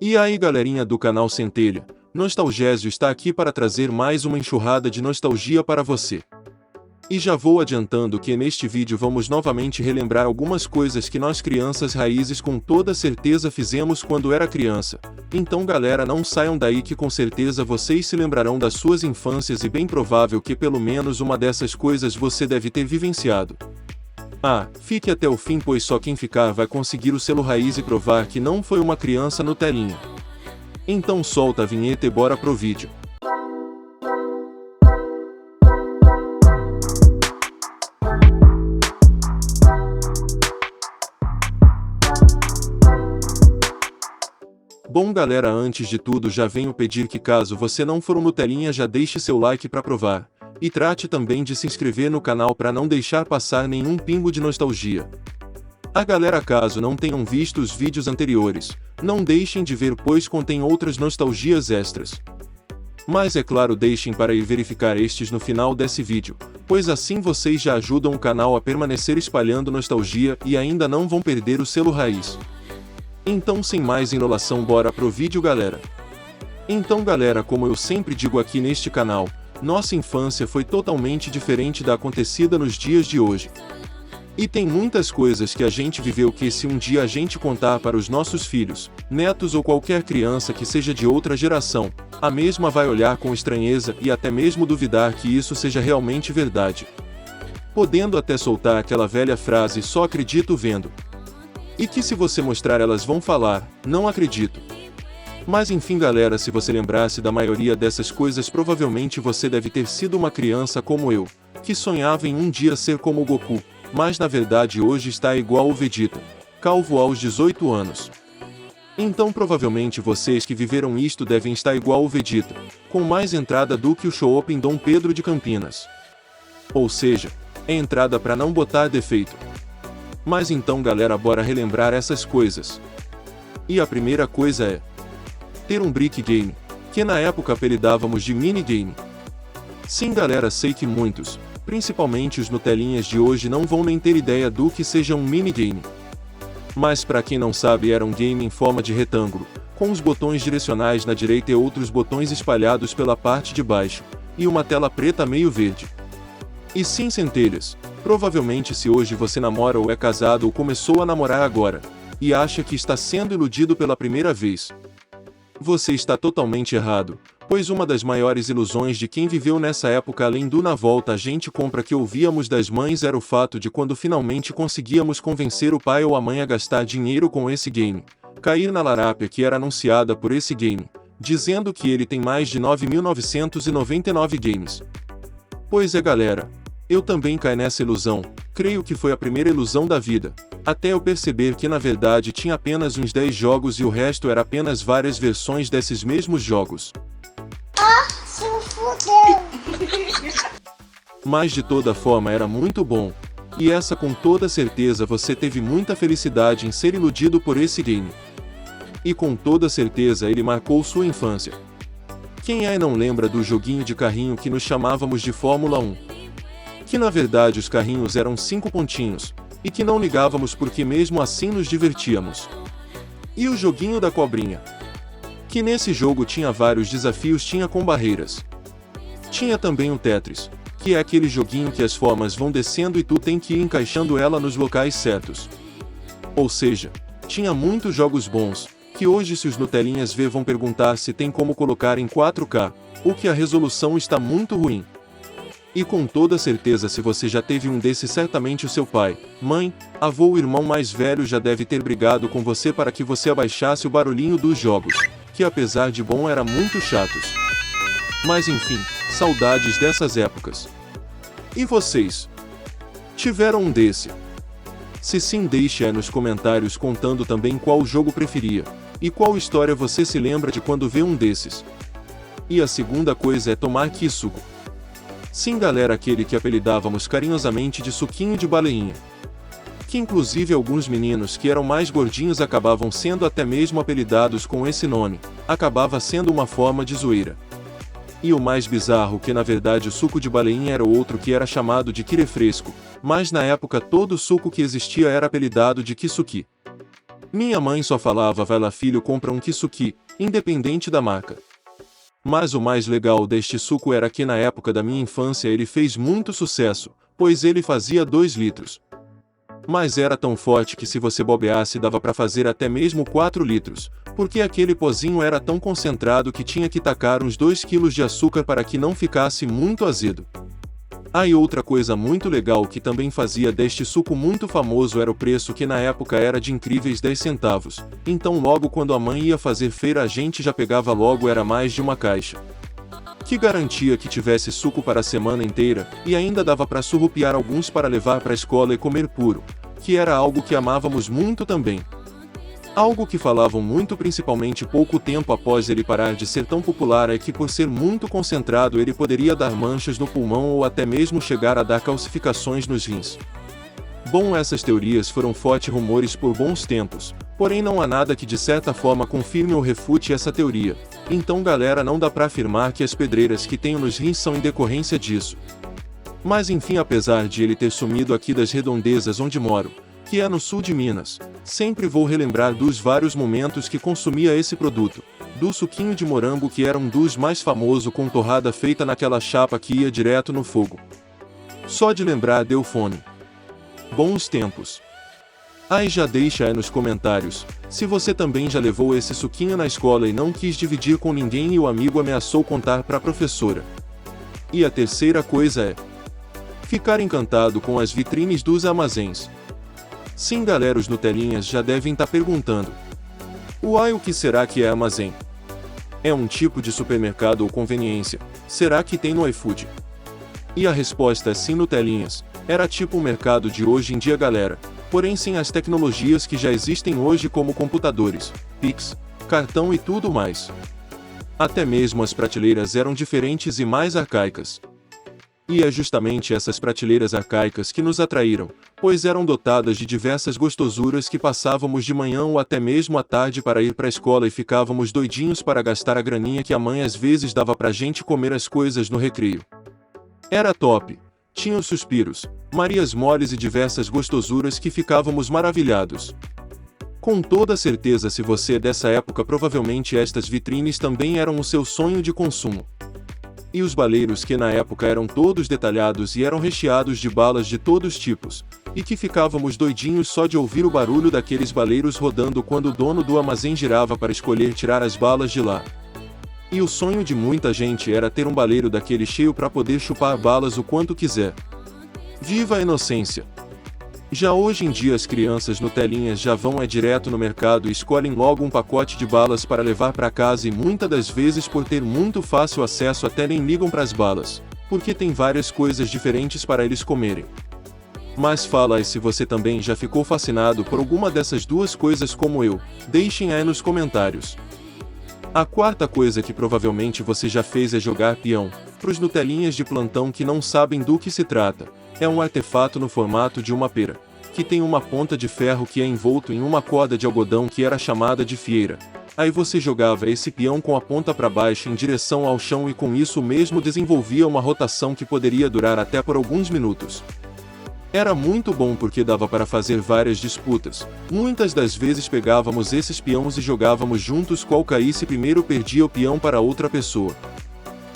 E aí galerinha do canal Centelha, Nostalgésio está aqui para trazer mais uma enxurrada de nostalgia para você. E já vou adiantando que neste vídeo vamos novamente relembrar algumas coisas que nós crianças raízes com toda certeza fizemos quando era criança. Então galera, não saiam daí que com certeza vocês se lembrarão das suas infâncias e bem provável que pelo menos uma dessas coisas você deve ter vivenciado. Fique até o fim, pois só quem ficar vai conseguir o selo raiz e provar que não foi uma criança Nutelinha. Então solta a vinheta e bora pro vídeo. Bom galera, antes de tudo já venho pedir que caso você não for um Nutelinha já deixe seu like para provar. E trate também de se inscrever no canal para não deixar passar nenhum pingo de nostalgia. A galera, caso não tenham visto os vídeos anteriores, não deixem de ver pois contém outras nostalgias extras. Mas é claro, deixem para ir verificar estes no final desse vídeo, pois assim vocês já ajudam o canal a permanecer espalhando nostalgia e ainda não vão perder o selo raiz. Então sem mais enrolação, bora pro vídeo galera. Então galera, como eu sempre digo aqui neste canal, nossa infância foi totalmente diferente da acontecida nos dias de hoje. E tem muitas coisas que a gente viveu que se um dia a gente contar para os nossos filhos, netos ou qualquer criança que seja de outra geração, a mesma vai olhar com estranheza e até mesmo duvidar que isso seja realmente verdade. Podendo até soltar aquela velha frase, só acredito vendo. E que se você mostrar elas vão falar, não acredito. Mas enfim galera, se você lembrasse da maioria dessas coisas, provavelmente você deve ter sido uma criança como eu, que sonhava em um dia ser como o Goku, mas na verdade hoje está igual o Vegeta, calvo aos 18 anos. Então provavelmente vocês que viveram isto devem estar igual o Vegeta, com mais entrada do que o Shopping Dom Pedro de Campinas. Ou seja, é entrada para não botar defeito. Mas então galera, bora relembrar essas coisas. E a primeira coisa é ter um brick game, que na época apelidávamos de minigame. Sim galera, sei que muitos, principalmente os Nutelinhas de hoje, não vão nem ter ideia do que seja um minigame. Mas para quem não sabe, era um game em forma de retângulo, com os botões direcionais na direita e outros botões espalhados pela parte de baixo, e uma tela preta meio verde. E sim centelhas, provavelmente se hoje você namora ou é casado ou começou a namorar agora, e acha que está sendo iludido pela primeira vez, você está totalmente errado, pois uma das maiores ilusões de quem viveu nessa época, além do na volta a gente compra que ouvíamos das mães, era o fato de quando finalmente conseguíamos convencer o pai ou a mãe a gastar dinheiro com esse game, cair na larápia que era anunciada por esse game, dizendo que ele tem mais de 9.999 games. Pois é galera, eu também caí nessa ilusão, creio que foi a primeira ilusão da vida, até eu perceber que na verdade tinha apenas uns 10 jogos e o resto era apenas várias versões desses mesmos jogos. Se fudeu! Mas de toda forma era muito bom, e essa com toda certeza você teve muita felicidade em ser iludido por esse game. E com toda certeza ele marcou sua infância. Quem aí não lembra do joguinho de carrinho que nos chamávamos de Fórmula 1? Que na verdade os carrinhos eram 5 pontinhos, e que não ligávamos porque mesmo assim nos divertíamos. E o joguinho da cobrinha? Que nesse jogo tinha vários desafios, tinha com barreiras. Tinha também o Tetris, que é aquele joguinho que as formas vão descendo e tu tem que ir encaixando ela nos locais certos. Ou seja, tinha muitos jogos bons, que hoje se os Nutelinhas ver vão perguntar se tem como colocar em 4K, ou que a resolução está muito ruim. E com toda certeza se você já teve um desses, certamente o seu pai, mãe, avô ou irmão mais velho já deve ter brigado com você para que você abaixasse o barulhinho dos jogos, que apesar de bom eram muito chatos. Mas enfim, saudades dessas épocas. E vocês? Tiveram um desse? Se sim, deixe aí nos comentários contando também qual jogo preferia, e qual história você se lembra de quando vê um desses. E a segunda coisa é tomar que suco. Sim galera, aquele que apelidávamos carinhosamente de suquinho de baleinha. Que inclusive alguns meninos que eram mais gordinhos acabavam sendo até mesmo apelidados com esse nome, acabava sendo uma forma de zoeira. E o mais bizarro que na verdade o suco de baleinha era outro que era chamado de quirefresco, mas na época todo suco que existia era apelidado de kisuki. Minha mãe só falava vai lá filho compra um Kisuki, independente da marca. Mas o mais legal deste suco era que na época da minha infância ele fez muito sucesso, pois ele fazia 2 litros. Mas era tão forte que se você bobeasse dava para fazer até mesmo 4 litros, porque aquele pozinho era tão concentrado que tinha que tacar uns 2 quilos de açúcar para que não ficasse muito azedo. E outra coisa muito legal que também fazia deste suco muito famoso era o preço que na época era de incríveis 10 centavos, então logo quando a mãe ia fazer feira a gente já pegava logo era mais de uma caixa. Que garantia que tivesse suco para a semana inteira, e ainda dava para surrupiar alguns para levar para a escola e comer puro, que era algo que amávamos muito também. Algo que falavam muito principalmente pouco tempo após ele parar de ser tão popular é que por ser muito concentrado ele poderia dar manchas no pulmão ou até mesmo chegar a dar calcificações nos rins. Bom, essas teorias foram fortes rumores por bons tempos, porém não há nada que de certa forma confirme ou refute essa teoria, então galera não dá pra afirmar que as pedreiras que tenho nos rins são em decorrência disso. Mas enfim, apesar de ele ter sumido aqui das redondezas onde moro, que é no sul de Minas, sempre vou relembrar dos vários momentos que consumia esse produto, do suquinho de morango que era um dos mais famosos com torrada feita naquela chapa que ia direto no fogo. Só de lembrar deu fome. Bons tempos. E já deixa aí nos comentários, se você também já levou esse suquinho na escola e não quis dividir com ninguém e o amigo ameaçou contar pra professora. E a terceira coisa é ficar encantado com as vitrines dos armazéns. Sim galera, os Nutelinhas já devem estar perguntando. O que será que é armazém? É um tipo de supermercado ou conveniência? Será que tem no iFood? E a resposta é sim Nutelinhas, era tipo o mercado de hoje em dia galera, porém sem as tecnologias que já existem hoje como computadores, Pix, cartão e tudo mais. Até mesmo as prateleiras eram diferentes e mais arcaicas. E é justamente essas prateleiras arcaicas que nos atraíram, pois eram dotadas de diversas gostosuras que passávamos de manhã ou até mesmo à tarde para ir para a escola e ficávamos doidinhos para gastar a graninha que a mãe às vezes dava pra gente comer as coisas no recreio. Era top! Tinha os suspiros, marias moles e diversas gostosuras que ficávamos maravilhados. Com toda certeza se você é dessa época provavelmente estas vitrines também eram o seu sonho de consumo. E os baleiros que na época eram todos detalhados e eram recheados de balas de todos tipos, e que ficávamos doidinhos só de ouvir o barulho daqueles baleiros rodando quando o dono do armazém girava para escolher tirar as balas de lá. E o sonho de muita gente era ter um baleiro daquele cheio para poder chupar balas o quanto quiser. Viva a inocência! Já hoje em dia as crianças Nutelinhas já vão direto no mercado e escolhem logo um pacote de balas para levar para casa e muitas das vezes por ter muito fácil acesso até nem ligam para as balas, porque tem várias coisas diferentes para eles comerem. Mas fala aí se você também já ficou fascinado por alguma dessas duas coisas como eu, deixem aí nos comentários. A quarta coisa que provavelmente você já fez é jogar peão, pros Nutelinhas de plantão que não sabem do que se trata. É um artefato no formato de uma pera, que tem uma ponta de ferro que é envolto em uma corda de algodão que era chamada de fieira. Aí você jogava esse peão com a ponta para baixo em direção ao chão e com isso mesmo desenvolvia uma rotação que poderia durar até por alguns minutos. Era muito bom porque dava para fazer várias disputas. Muitas das vezes pegávamos esses peões e jogávamos juntos, qual caísse primeiro perdia o peão para outra pessoa.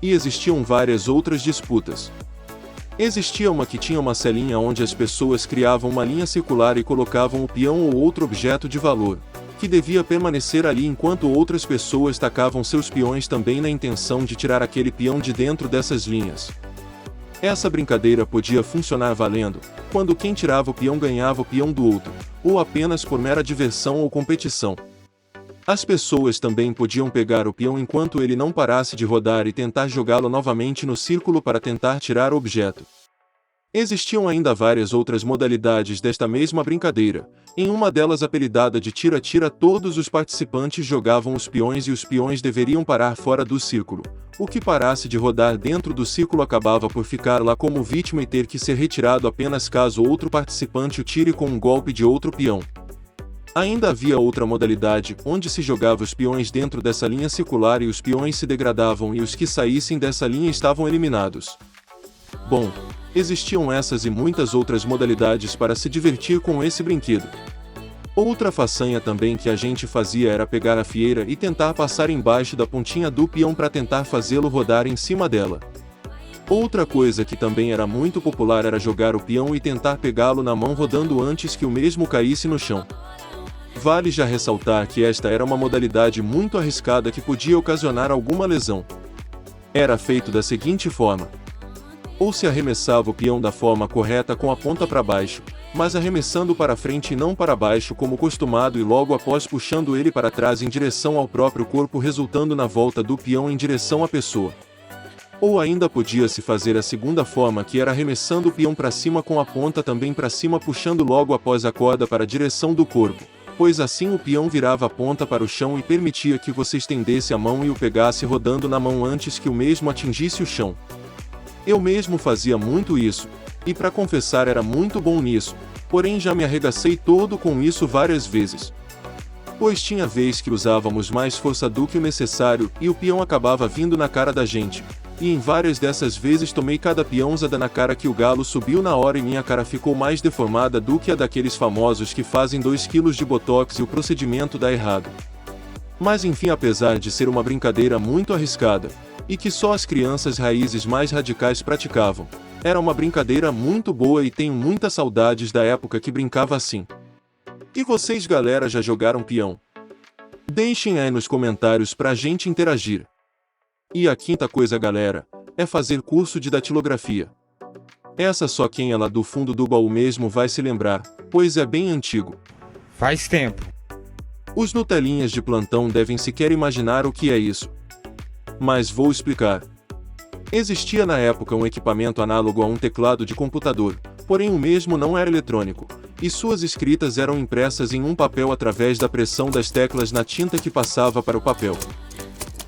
E existiam várias outras disputas. Existia uma que tinha uma celinha onde as pessoas criavam uma linha circular e colocavam o peão ou outro objeto de valor, que devia permanecer ali enquanto outras pessoas tacavam seus peões também na intenção de tirar aquele peão de dentro dessas linhas. Essa brincadeira podia funcionar valendo, quando quem tirava o peão ganhava o peão do outro, ou apenas por mera diversão ou competição. As pessoas também podiam pegar o peão enquanto ele não parasse de rodar e tentar jogá-lo novamente no círculo para tentar tirar o objeto. Existiam ainda várias outras modalidades desta mesma brincadeira. Em uma delas apelidada de tira-tira, todos os participantes jogavam os peões e os peões deveriam parar fora do círculo. O que parasse de rodar dentro do círculo acabava por ficar lá como vítima e ter que ser retirado apenas caso outro participante o tire com um golpe de outro peão. Ainda havia outra modalidade, onde se jogava os peões dentro dessa linha circular e os peões se degradavam e os que saíssem dessa linha estavam eliminados. Bom, existiam essas e muitas outras modalidades para se divertir com esse brinquedo. Outra façanha também que a gente fazia era pegar a fieira e tentar passar embaixo da pontinha do peão para tentar fazê-lo rodar em cima dela. Outra coisa que também era muito popular era jogar o peão e tentar pegá-lo na mão rodando antes que o mesmo caísse no chão. Vale já ressaltar que esta era uma modalidade muito arriscada que podia ocasionar alguma lesão. Era feito da seguinte forma: ou se arremessava o peão da forma correta com a ponta para baixo, mas arremessando para frente e não para baixo como costumado e logo após puxando ele para trás em direção ao próprio corpo, resultando na volta do peão em direção à pessoa. Ou ainda podia-se fazer a segunda forma, que era arremessando o peão para cima com a ponta também para cima, puxando logo após a corda para a direção do corpo, pois assim o peão virava a ponta para o chão e permitia que você estendesse a mão e o pegasse rodando na mão antes que o mesmo atingisse o chão. Eu mesmo fazia muito isso, e para confessar era muito bom nisso, porém já me arregacei todo com isso várias vezes. Pois tinha vez que usávamos mais força do que o necessário e o peão acabava vindo na cara da gente, e em várias dessas vezes tomei cada peãozada na cara que o galo subiu na hora e minha cara ficou mais deformada do que a daqueles famosos que fazem 2 kg de botox e o procedimento dá errado. Mas enfim, apesar de ser uma brincadeira muito arriscada, e que só as crianças raízes mais radicais praticavam, era uma brincadeira muito boa e tenho muitas saudades da época que brincava assim. E vocês, galera, já jogaram peão? Deixem aí nos comentários pra gente interagir. E a quinta coisa, galera, é fazer curso de datilografia. Essa só quem é lá do fundo do baú mesmo vai se lembrar, pois é bem antigo. Faz tempo. Os Nutelinhas de plantão devem sequer imaginar o que é isso. Mas vou explicar. Existia na época um equipamento análogo a um teclado de computador, porém o mesmo não era eletrônico, e suas escritas eram impressas em um papel através da pressão das teclas na tinta que passava para o papel.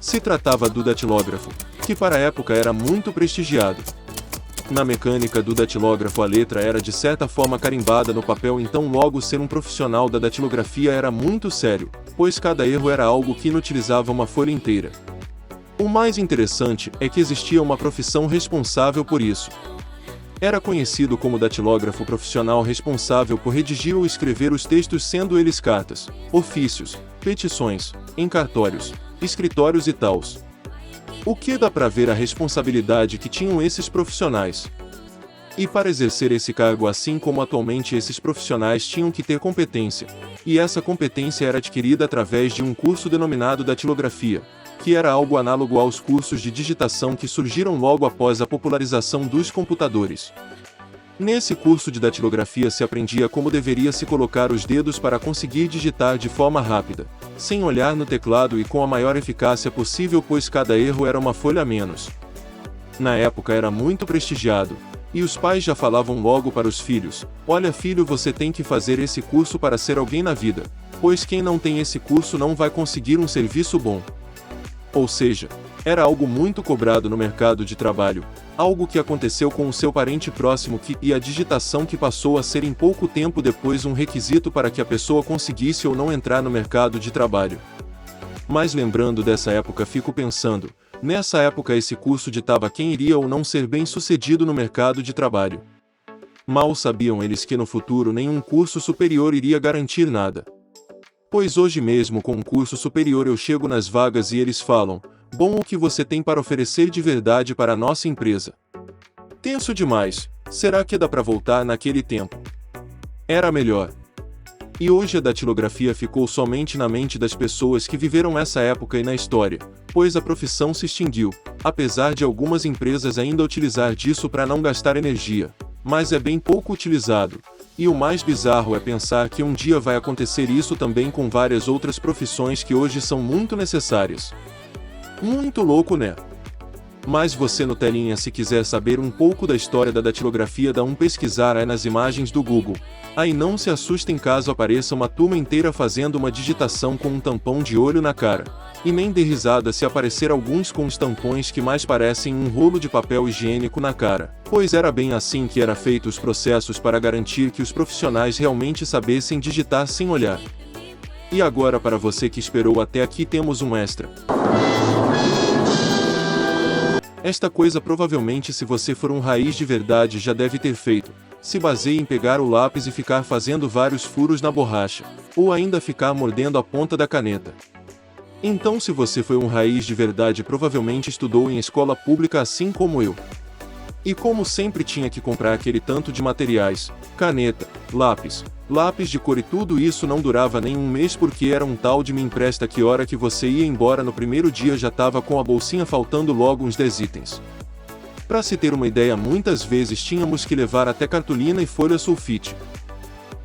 Se tratava do datilógrafo, que para a época era muito prestigiado. Na mecânica do datilógrafo a letra era de certa forma carimbada no papel, então logo ser um profissional da datilografia era muito sério, pois cada erro era algo que inutilizava uma folha inteira. O mais interessante é que existia uma profissão responsável por isso. Era conhecido como datilógrafo profissional, responsável por redigir ou escrever os textos, sendo eles cartas, ofícios, petições, em cartórios, escritórios e tals. O que dá para ver a responsabilidade que tinham esses profissionais. E para exercer esse cargo, assim como atualmente, esses profissionais tinham que ter competência, e essa competência era adquirida através de um curso denominado datilografia, que era algo análogo aos cursos de digitação que surgiram logo após a popularização dos computadores. Nesse curso de datilografia se aprendia como deveria se colocar os dedos para conseguir digitar de forma rápida, sem olhar no teclado e com a maior eficácia possível, pois cada erro era uma folha a menos. Na época era muito prestigiado, e os pais já falavam logo para os filhos: olha filho, você tem que fazer esse curso para ser alguém na vida, pois quem não tem esse curso não vai conseguir um serviço bom. Ou seja, era algo muito cobrado no mercado de trabalho, algo que aconteceu com o seu parente próximo e a digitação que passou a ser em pouco tempo depois um requisito para que a pessoa conseguisse ou não entrar no mercado de trabalho. Mas lembrando dessa época, fico pensando, nessa época esse curso ditava quem iria ou não ser bem sucedido no mercado de trabalho. Mal sabiam eles que no futuro nenhum curso superior iria garantir nada. Pois hoje mesmo com um curso superior eu chego nas vagas e eles falam: bom, o que você tem para oferecer de verdade para a nossa empresa? Tenso demais, será que dá para voltar naquele tempo? Era melhor. E hoje a datilografia ficou somente na mente das pessoas que viveram essa época e na história, pois a profissão se extinguiu, apesar de algumas empresas ainda utilizar disso para não gastar energia, mas é bem pouco utilizado. E o mais bizarro é pensar que um dia vai acontecer isso também com várias outras profissões que hoje são muito necessárias. Muito louco, né? Mas você, Nutelinha, se quiser saber um pouco da história da datilografia, dá um pesquisar aí nas imagens do Google. Aí não se assustem caso apareça uma turma inteira fazendo uma digitação com um tampão de olho na cara. E nem dê risada se aparecer alguns com os tampões que mais parecem um rolo de papel higiênico na cara, pois era bem assim que eram feitos os processos para garantir que os profissionais realmente sabessem digitar sem olhar. E agora, para você que esperou até aqui, temos um extra. Esta coisa provavelmente, se você for um raiz de verdade, já deve ter feito. Se baseia em pegar o lápis e ficar fazendo vários furos na borracha. ou ainda ficar mordendo a ponta da caneta. Então, se você foi um raiz de verdade, provavelmente estudou em escola pública assim como eu. E como sempre tinha que comprar aquele tanto de materiais, caneta, lápis de cor e tudo isso não durava nem um mês porque era um tal de me empresta que hora que você ia embora no primeiro dia já tava com a bolsinha faltando logo uns 10 itens. Pra se ter uma ideia, muitas vezes tínhamos que levar até cartolina e folha sulfite.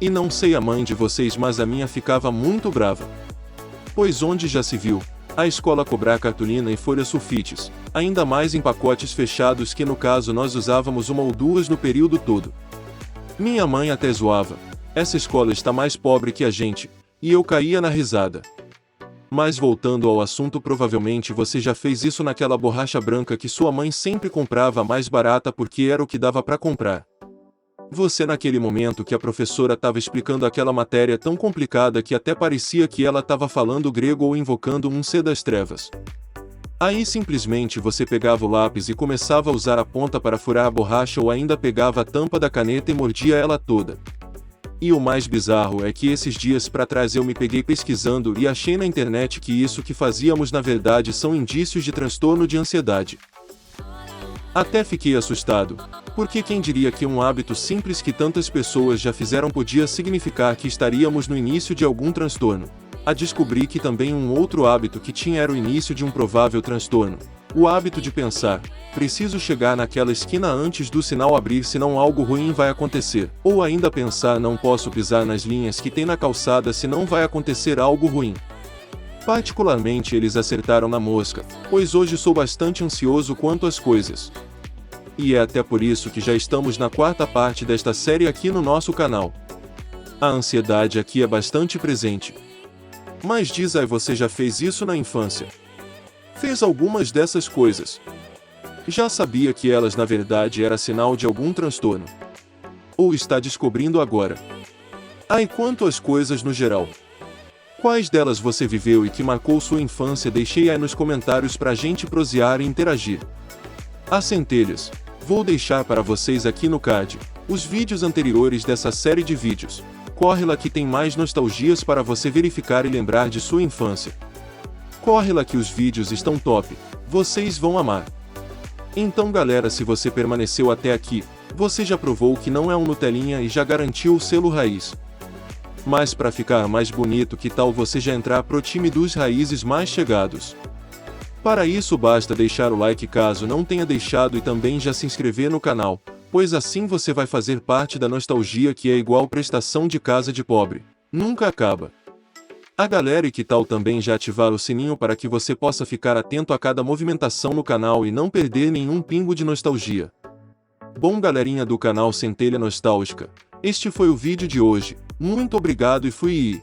E não sei a mãe de vocês, mas a minha ficava muito brava. Pois onde já se viu a escola cobrar cartolina e folha sulfites, ainda mais em pacotes fechados que no caso nós usávamos uma ou duas no período todo. Minha mãe até zoava, essa escola está mais pobre que a gente, e eu caía na risada. Mas voltando ao assunto, provavelmente você já fez isso naquela borracha branca que sua mãe sempre comprava mais barata porque era o que dava para comprar. Você naquele momento que a professora estava explicando aquela matéria tão complicada que até parecia que ela estava falando grego ou invocando um ser das trevas. Aí simplesmente você pegava o lápis e começava a usar a ponta para furar a borracha ou ainda pegava a tampa da caneta e mordia ela toda. E o mais bizarro é que esses dias pra trás eu me peguei pesquisando e achei na internet que isso que fazíamos na verdade são indícios de transtorno de ansiedade. Até fiquei assustado, porque quem diria que um hábito simples que tantas pessoas já fizeram podia significar que estaríamos no início de algum transtorno. A descobri que também um outro hábito que tinha era o início de um provável transtorno. O hábito de pensar, preciso chegar naquela esquina antes do sinal abrir senão algo ruim vai acontecer. Ou ainda pensar, não posso pisar nas linhas que tem na calçada senão vai acontecer algo ruim. Particularmente eles acertaram na mosca, pois hoje sou bastante ansioso quanto às coisas. E é até por isso que já estamos na quarta parte desta série aqui no nosso canal. A ansiedade aqui é bastante presente. Mas diz aí, você já fez isso na infância? Fez algumas dessas coisas? Já sabia que elas na verdade era sinal de algum transtorno? Ou está descobrindo agora? E quanto às coisas no geral? Quais delas você viveu e que marcou sua infância? Deixei aí nos comentários pra gente prosear e interagir. As centelhas. Vou deixar para vocês aqui no card os vídeos anteriores dessa série de vídeos. Corre lá que tem mais nostalgias para você verificar e lembrar de sua infância. Corre lá que os vídeos estão top, vocês vão amar. Então galera, se você permaneceu até aqui, você já provou que não é um Nutelinha e já garantiu o selo raiz. Mas para ficar mais bonito, que tal você já entrar pro time dos raízes mais chegados? Para isso basta deixar o like caso não tenha deixado e também já se inscrever no canal, pois assim você vai fazer parte da nostalgia que é igual prestação de casa de pobre, nunca acaba. A galera, e que tal também já ativar o sininho para que você possa ficar atento a cada movimentação no canal e não perder nenhum pingo de nostalgia. Bom galerinha do canal Centelha Nostálgica, este foi o vídeo de hoje, muito obrigado e fui!